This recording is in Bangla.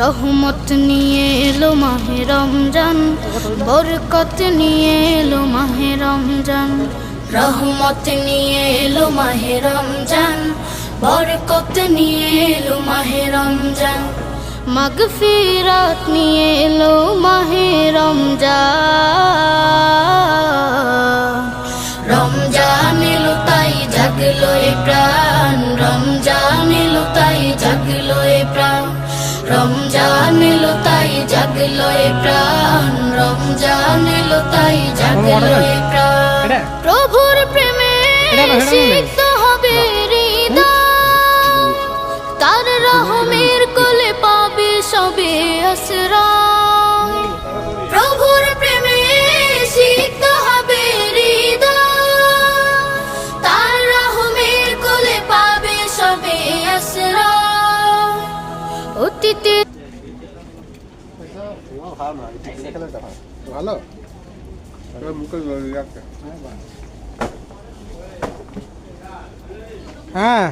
রহমত নিয়ে এলো মাহে রমজান, বরকত নিয়ে এলো মাহে রমজান। রহমত নিয়ে এলো মাহে রমজান, বরকত নিয়ে এলো মাহে রমজান। মাগফিরাত নিয়ে এলো মাহে রমজান। রমজান এলো তাই জাগলো এ প্রাণ, রমজান এলো তাই জাগলো এ প্রাণ। রমজান এলো তাই জাগলো এ প্রাণ, রমজান এলো তাই জাগলো এ প্রাণ। প্রভুর প্রেমে সিক্ত হবে হৃদয়, তার রহমের কোলে পাবে সবে আশ্রয়। প্রভুর প্রেমে সিক্ত হবে হৃদয়, তার রহমের কোলে পাবে সবে আশ্রয়। অতীতে ভালো হ্যাঁ